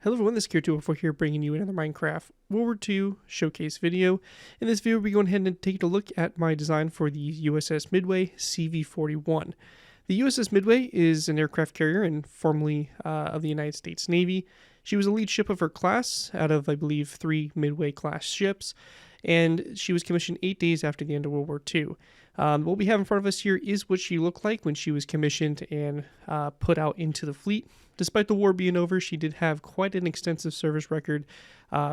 Hello everyone, this is Gear204 here bringing you another Minecraft World War II showcase video. In this video, we're going ahead and take a look at my design for the USS Midway CV-41. The USS Midway is an aircraft carrier and formerly of the United States Navy. She was a lead ship of her class out of, I believe, 3 Midway-class ships, and she was commissioned 8 days after the end of World War II. What we have in front of us here is what she looked like when she was commissioned and put out into the fleet. Despite the war being over, she did have quite an extensive service record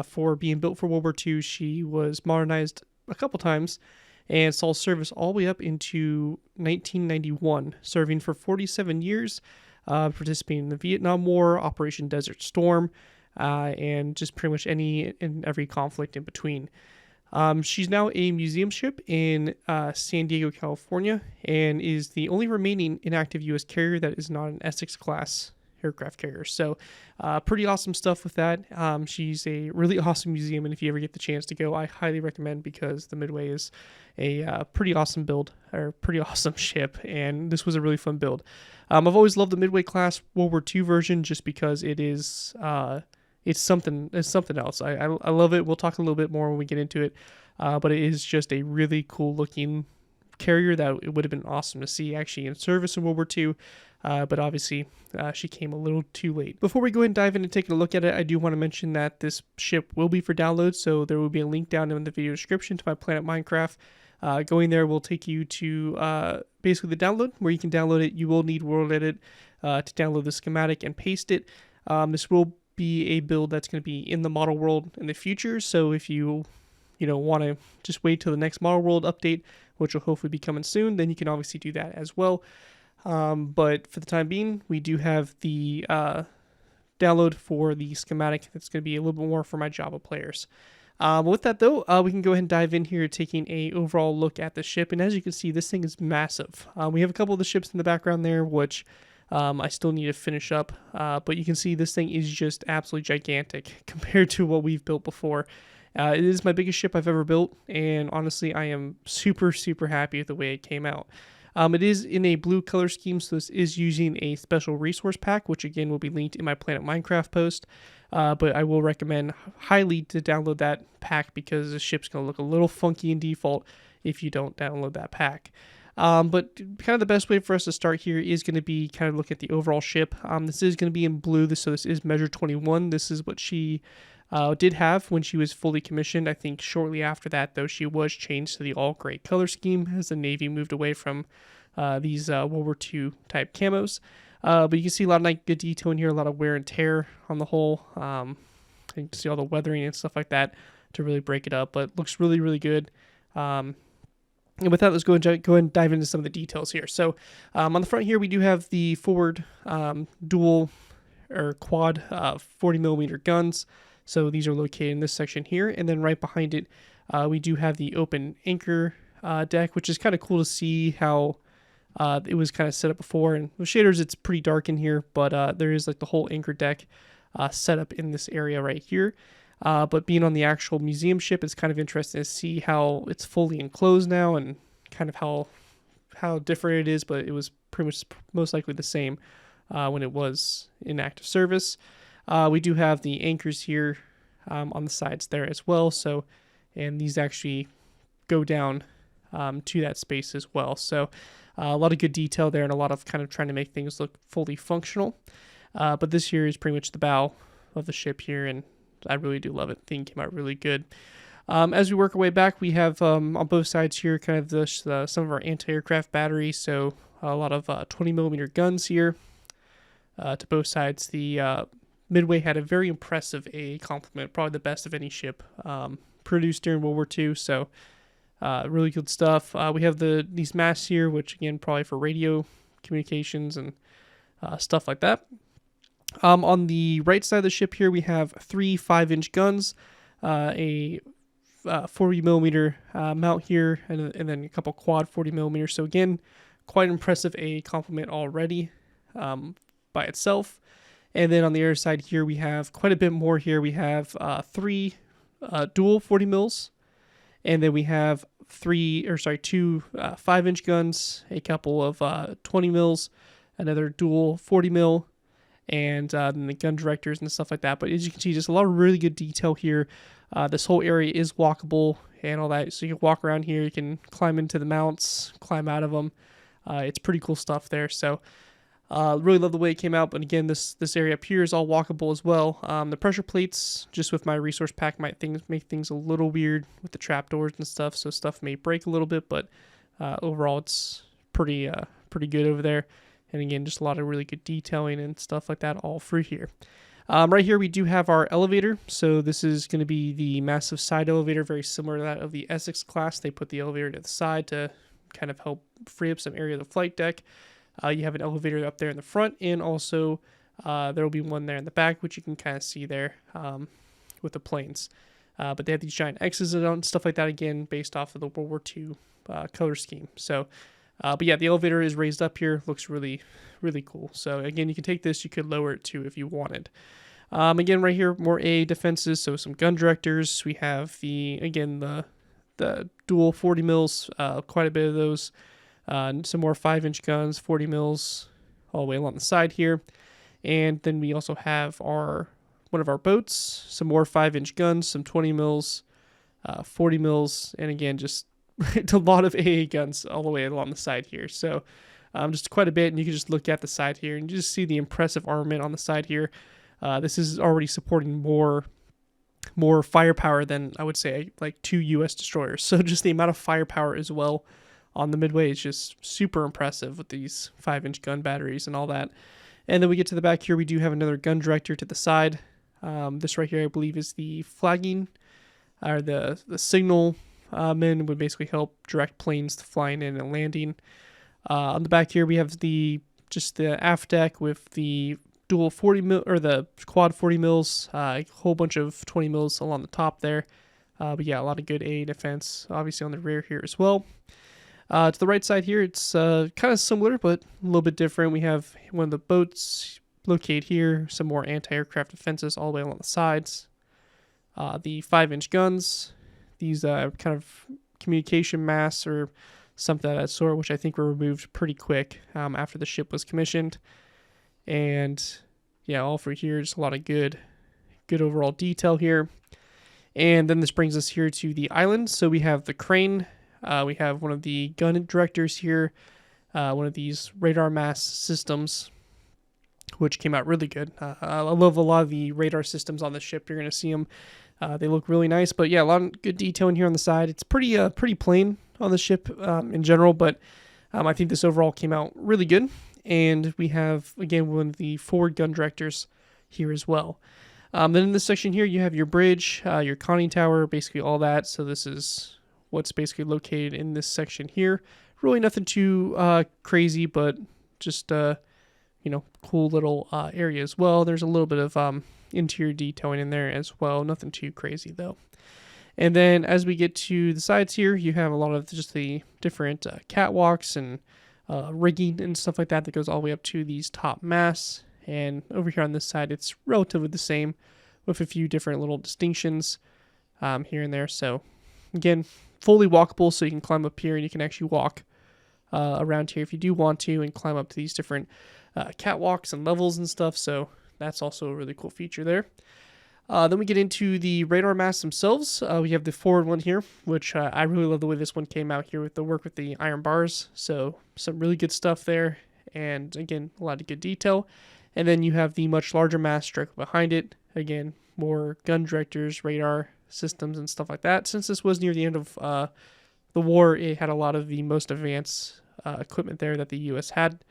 for being built for World War II. She was modernized a couple times and saw service all the way up into 1991, serving for 47 years, participating in the Vietnam War, Operation Desert Storm, and just pretty much any and every conflict in between. She's now a museum ship in San Diego, California, and is the only remaining inactive U.S. carrier that is not an Essex-class aircraft carrier. So pretty awesome stuff with that. She's a really awesome museum, and if you ever get the chance to go, I highly recommend, because the Midway is a pretty awesome build, or pretty awesome ship, and this was a really fun build. I've always loved the Midway-class World War II version just because it is... It's something else. I love it. We'll talk a little bit more when we get into it. But it is just a really cool looking carrier that it would have been awesome to see actually in service in World War II. But obviously she came a little too late. Before we go ahead and dive in and take a look at it, I do want to mention that this ship will be for download. So there will be a link down in the video description to my Planet Minecraft. Going there will take you to basically the download where you can download it. You will need World Edit to download the schematic and paste it. This will be a build that's going to be in the model world in the future. So if you want to just wait till the next model world update, which will hopefully be coming soon, then you can obviously do that as well. But for the time being, we do have the download for the schematic. That's going to be a little bit more for my Java players. With that though, we can go ahead and dive in here, taking a overall look at the ship. And as you can see, this thing is massive. We have a couple of the ships in the background there, which I still need to finish up, but you can see this thing is just absolutely gigantic compared to what we've built before. It is my biggest ship I've ever built, and honestly, I am super, super happy with the way it came out. It is in a blue color scheme, so this is using a special resource pack, which again will be linked in my Planet Minecraft post, but I will recommend highly to download that pack because the ship's going to look a little funky in default if you don't download that pack. But kind of the best way for us to start here is going to be kind of look at the overall ship. This is going to be in blue, so this is measure 21. This is what she did have when she was fully commissioned. I think shortly after that, though, she was changed to the all gray color scheme as the Navy moved away from these World War II type camos. But you can see a lot of good detail in here, a lot of wear and tear on the hull. You can see all the weathering and stuff like that to really break it up, but it looks really, really good. And with that, let's go and dive into some of the details here. So on the front here, we do have the forward dual or quad 40mm guns. So these are located in this section here. And then right behind it, we do have the open anchor deck, which is kind of cool to see how it was kind of set up before. And with shaders, it's pretty dark in here, but there is like the whole anchor deck set up in this area right here. But being on the actual museum ship, it's kind of interesting to see how it's fully enclosed now and kind of how different it is, but it was pretty much most likely the same when it was in active service. We do have the anchors here on the sides there as well. So, and these actually go down to that space as well. So a lot of good detail there and a lot of kind of trying to make things look fully functional. But this here is pretty much the bow of the ship here, and I really do love it. The thing came out really good. As we work our way back, we have on both sides here kind of some of our anti-aircraft batteries. So a lot of 20mm guns here to both sides. The Midway had a very impressive A complement, probably the best of any ship produced during World War II. So really good stuff. We have these masts here, which again probably for radio communications and stuff like that. On the right side of the ship here, we have 3 5-inch guns, a 40mm mount here, and then a couple quad 40mm. So again, quite impressive A complement already by itself. And then on the other side here, we have quite a bit more here. We have 3 dual 40mm, and then we have 2 5-inch guns, a couple of 20mm, another dual 40mm, and then the gun directors and stuff like that. But as you can see, just a lot of really good detail here. This whole area is walkable and all that, so you can walk around here, you can climb into the mounts, climb out of them. It's pretty cool stuff there. So really love the way it came out. But again, this area up here is all walkable as well. The pressure plates, just with my resource pack, might make things a little weird with the trapdoors and stuff, so stuff may break a little bit, but overall it's pretty good over there. And again, just a lot of really good detailing and stuff like that all through here. Right here we do have our elevator. So this is going to be the massive side elevator, very similar to that of the Essex class. They put the elevator to the side to kind of help free up some area of the flight deck. You have an elevator up there in the front, and also there will be one there in the back, which you can kind of see there with the planes. But they have these giant X's and stuff like that, again, based off of the World War II color scheme. So, but yeah, the elevator is raised up here. Looks really, really cool. So again, you can take this, you could lower it too if you wanted. Again, right here, more AA defenses. So some gun directors. We have the dual 40 mils, quite a bit of those. Some more 5-inch guns, 40 mils, all the way along the side here. And then we also have one of our boats, some more 5-inch guns, some 20 mils, 40 mils, and again, just a lot of AA guns all the way along the side here. So just quite a bit, and you can just look at the side here and just see the impressive armament on the side here. This is already supporting more firepower than, I would say, like 2 U.S. destroyers. So just the amount of firepower as well on the Midway is just super impressive with these 5-inch gun batteries and all that. And then we get to the back here, we do have another gun director to the side. This right here, I believe, is the flagging, or the signal men would basically help direct planes flying in and landing. On the back here, we have the aft deck with the dual 40 mil, or the quad 40 mils, a whole bunch of 20 mils along the top there. But yeah, a lot of good AA defense, obviously on the rear here as well. To the right side here, it's kind of similar, but a little bit different. We have one of the boats located here, some more anti-aircraft defenses all the way along the sides. The 5-inch guns, these kind of communication masts or something of that sort, which I think were removed pretty quick after the ship was commissioned. And yeah, all through here, just a lot of good overall detail here. And then this brings us here to the island. So we have the crane. We have one of the gun directors here, one of these radar mast systems, which came out really good. I love a lot of the radar systems on the ship. You're going to see them. They look really nice, but yeah, a lot of good detail in here on the side. It's pretty plain on the ship in general, but I think this overall came out really good. And we have, again, one of the forward gun directors here as well. Then in this section here, you have your bridge, your conning tower, basically all that. So this is what's basically located in this section here. Really nothing too crazy, but just cool little area as well. There's a little bit of interior detailing in there as well. Nothing too crazy though. And then as we get to the sides here, you have a lot of just the different catwalks and rigging and stuff like that goes all the way up to these top masts. And over here on this side, it's relatively the same with a few different little distinctions here and there. So again, fully walkable, so you can climb up here and you can actually walk around here if you do want to, and climb up to these different catwalks and levels and stuff. So that's also a really cool feature there. Then we get into the radar masts themselves. We have the forward one here, which I really love the way this one came out here with the work with the iron bars. So some really good stuff there. And again, a lot of good detail. And then you have the much larger mast directly behind it. Again, more gun directors, radar systems, and stuff like that. Since this was near the end of the war, it had a lot of the most advanced equipment there that the U.S. had.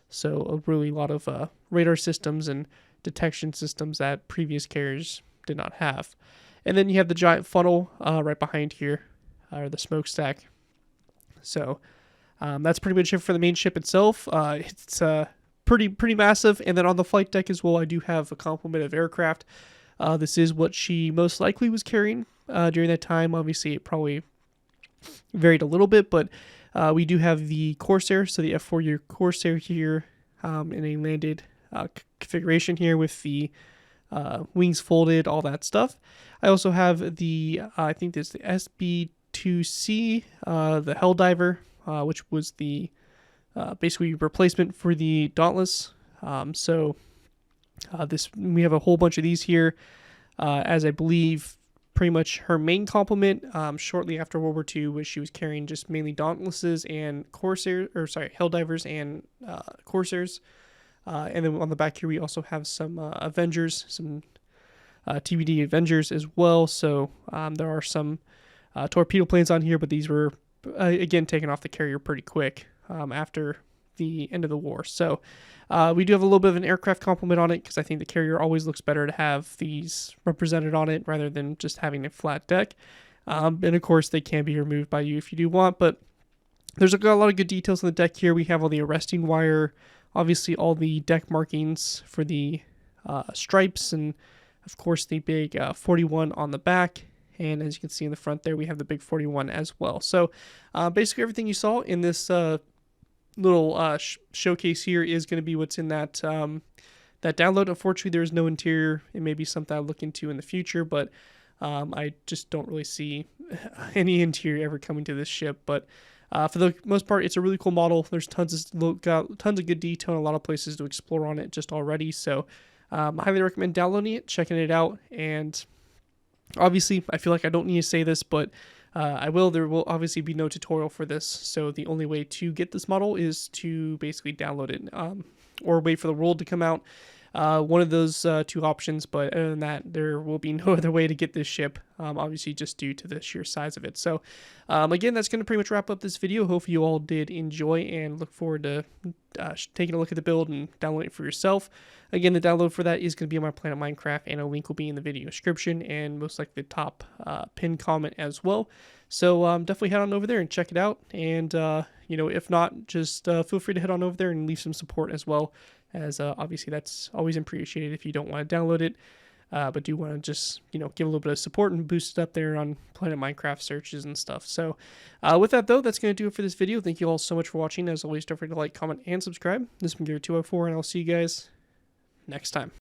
So a really lot of radar systems and detection systems that previous carriers did not have. And then you have the giant funnel right behind here, or the smokestack. So that's pretty much it for the main ship itself. It's pretty massive. And then on the flight deck as well, I do have a complement of aircraft. This is what she most likely was carrying during that time. Obviously, it probably varied a little bit, but we do have the Corsair, so the F4 Corsair here in a landed configuration here with the wings folded, all that stuff. I also have the, I think this is the SB2C, the Helldiver, which was the basically replacement for the Dauntless. So We have a whole bunch of these here, as I believe pretty much her main complement shortly after World War II was she was carrying just mainly Dauntlesses and Helldivers and Corsairs. And then on the back here we also have some Avengers, some TBD Avengers as well. So there are some torpedo planes on here, but these were again taken off the carrier pretty quick after the end of the war. So we do have a little bit of an aircraft complement on it because I think the carrier always looks better to have these represented on it rather than just having a flat deck. And of course they can be removed by you if you do want, but there's a lot of good details on the deck here. We have all the arresting wire, obviously all the deck markings for the stripes, and of course the big 41 on the back. And as you can see in the front there, we have the big 41 as well. So basically everything you saw in this little showcase here is going to be what's in that that download. Unfortunately, there's no interior. It may be something I'll look into in the future, but I just don't really see any interior ever coming to this ship. But for the most part, it's a really cool model. There's tons of good detail and a lot of places to explore on it just already. So I highly recommend downloading it, checking it out, and obviously, I feel like I don't need to say this, but I will. There will obviously be no tutorial for this, so the only way to get this model is to basically download it or wait for the world to come out. One of those two options, but other than that, there will be no other way to get this ship, obviously just due to the sheer size of it. So again, that's going to pretty much wrap up this video. Hope you all did enjoy and look forward to taking a look at the build and downloading it for yourself. Again, the download for that is going to be on my Planet Minecraft, and a link will be in the video description and most likely the top pinned comment as well. So definitely head on over there and check it out. And if not, just feel free to head on over there and leave some support as well, as obviously that's always appreciated if you don't want to download it, but do want to just give a little bit of support and boost it up there on Planet Minecraft searches and stuff. So with that though, that's going to do it for this video. Thank you all so much for watching. As always, don't forget to like, comment, and subscribe. This has been Gear 204, and I'll see you guys next time.